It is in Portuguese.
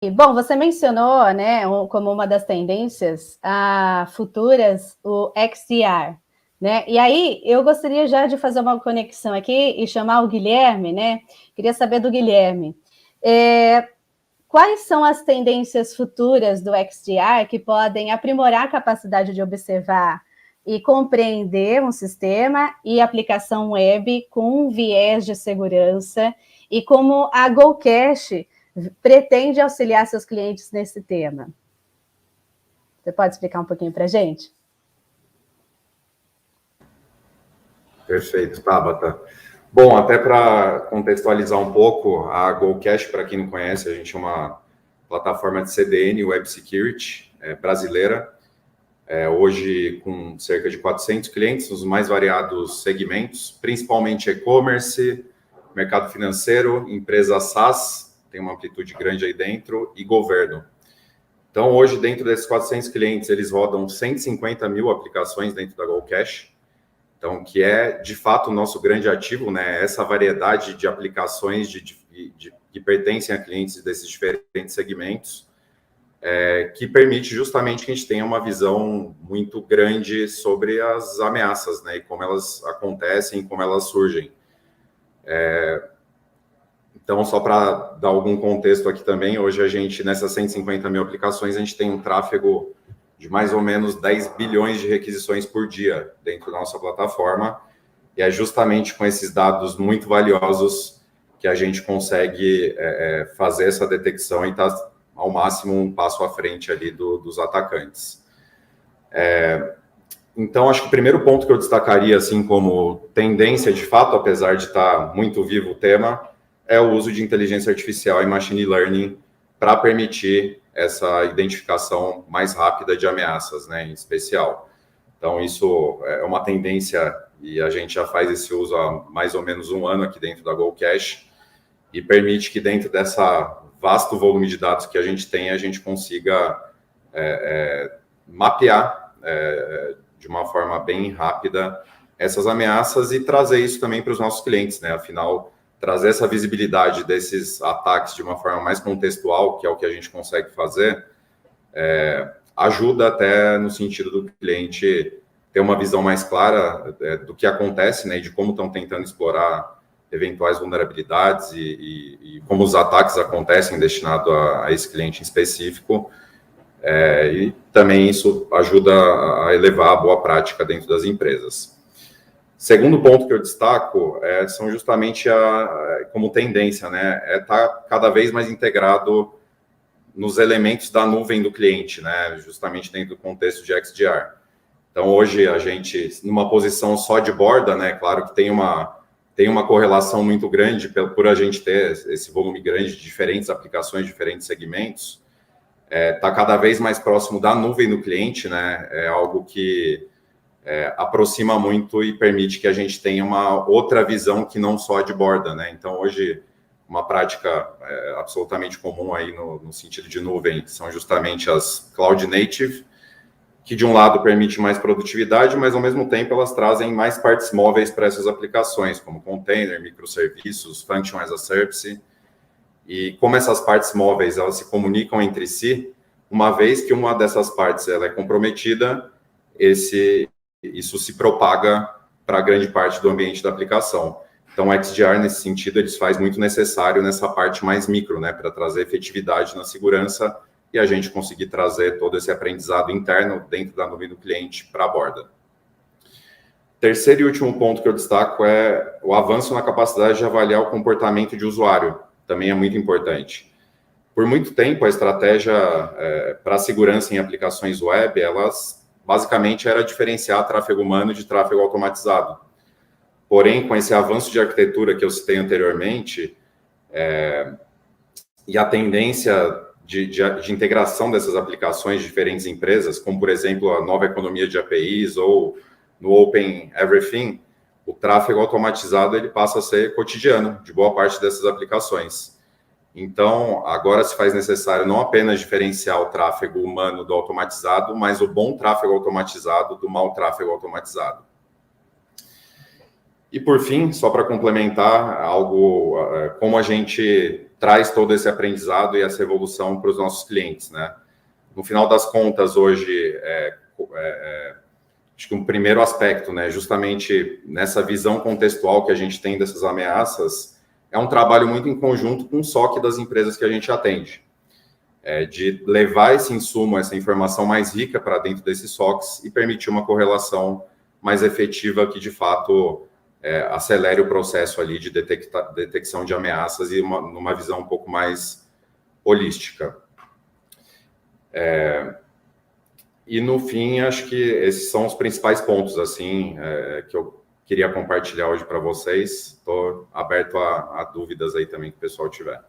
Bom, você mencionou, né, como uma das tendências futuras, o XDR, né? E aí eu gostaria já de fazer uma conexão aqui e chamar o Guilherme, né? Queria saber do Guilherme. Quais são as tendências futuras do XDR que podem aprimorar a capacidade de observar e compreender um sistema e aplicação web com um viés de segurança, e como a GoCash pretende auxiliar seus clientes nesse tema? Você pode explicar um pouquinho para a gente? Perfeito, Tabata. Bom, até para contextualizar um pouco, a GoCash, para quem não conhece, a gente é uma plataforma de CDN Web Security brasileira, hoje com cerca de 400 clientes nos mais variados segmentos, principalmente e-commerce, mercado financeiro, empresa SaaS, tem uma amplitude grande aí dentro, e governo. Então, hoje, dentro desses 400 clientes, eles rodam 150 mil aplicações dentro da GoCash, então, que é, de fato, o nosso grande ativo, né? Essa variedade de aplicações que pertencem a clientes desses diferentes segmentos, que permite justamente que a gente tenha uma visão muito grande sobre as ameaças, né? E como elas acontecem, como elas surgem. Então, só para dar algum contexto aqui também, hoje a gente, nessas 150 mil aplicações, a gente tem um tráfego de mais ou menos 10 bilhões de requisições por dia dentro da nossa plataforma, e é justamente com esses dados muito valiosos que a gente consegue fazer essa detecção e estar ao máximo um passo à frente ali dos atacantes. Então, acho que o primeiro ponto que eu destacaria, assim, como tendência de fato, apesar de estar muito vivo o tema, é o uso de inteligência artificial e machine learning para permitir essa identificação mais rápida de ameaças, né, em especial. Então, isso é uma tendência e a gente já faz esse uso há mais ou menos um ano aqui dentro da GoCash, e permite que dentro dessa vasto volume de dados que a gente tem, a gente consiga mapear de uma forma bem rápida essas ameaças e trazer isso também para os nossos clientes, né? Afinal, trazer essa visibilidade desses ataques de uma forma mais contextual, que é o que a gente consegue fazer, ajuda até no sentido do cliente ter uma visão mais clara do que acontece, né, e de como estão tentando explorar eventuais vulnerabilidades e como os ataques acontecem destinado a esse cliente em específico. E também isso ajuda a elevar a boa prática dentro das empresas. Segundo ponto que eu destaco são justamente como tendência, né, estar cada vez mais integrado nos elementos da nuvem do cliente, né, justamente dentro do contexto de XDR. Então, hoje, a gente, numa posição só de borda, né, claro que tem uma correlação muito grande por a gente ter esse volume grande de diferentes aplicações, diferentes segmentos, está cada vez mais próximo da nuvem do cliente, né, é algo que aproxima muito e permite que a gente tenha uma outra visão que não só de borda, né. Então, hoje, uma prática absolutamente comum aí no sentido de nuvem são justamente as Cloud Native, que de um lado permite mais produtividade, mas ao mesmo tempo elas trazem mais partes móveis para essas aplicações, como container, microserviços, function as a service. E como essas partes móveis elas se comunicam entre si, uma vez que uma dessas partes ela é comprometida, isso se propaga para grande parte do ambiente da aplicação. Então, o XDR, nesse sentido, ele se faz muito necessário nessa parte mais micro, né, para trazer efetividade na segurança e a gente conseguir trazer todo esse aprendizado interno dentro da nuvem do cliente para a borda. Terceiro e último ponto que eu destaco é o avanço na capacidade de avaliar o comportamento de usuário. Também é muito importante. Por muito tempo, a estratégia para a segurança em aplicações web, elas basicamente era diferenciar tráfego humano de tráfego automatizado. Porém, com esse avanço de arquitetura que eu citei anteriormente, e a tendência de integração dessas aplicações de diferentes empresas, como, por exemplo, a nova economia de APIs ou no Open Everything, o tráfego automatizado ele passa a ser cotidiano de boa parte dessas aplicações. Então, agora se faz necessário não apenas diferenciar o tráfego humano do automatizado, mas o bom tráfego automatizado do mau tráfego automatizado. E, por fim, só para complementar, algo como a gente traz todo esse aprendizado e essa evolução para os nossos clientes, né? No final das contas, hoje, acho que um primeiro aspecto, né, justamente nessa visão contextual que a gente tem dessas ameaças, é um trabalho muito em conjunto com o SOC das empresas que a gente atende. De levar esse insumo, essa informação mais rica para dentro desses SOCs e permitir uma correlação mais efetiva que, de fato, acelere o processo ali de detecção de ameaças e numa visão um pouco mais holística. E, no fim, acho que esses são os principais pontos, assim, que eu queria compartilhar hoje para vocês. Estou aberto a dúvidas aí também que o pessoal tiver.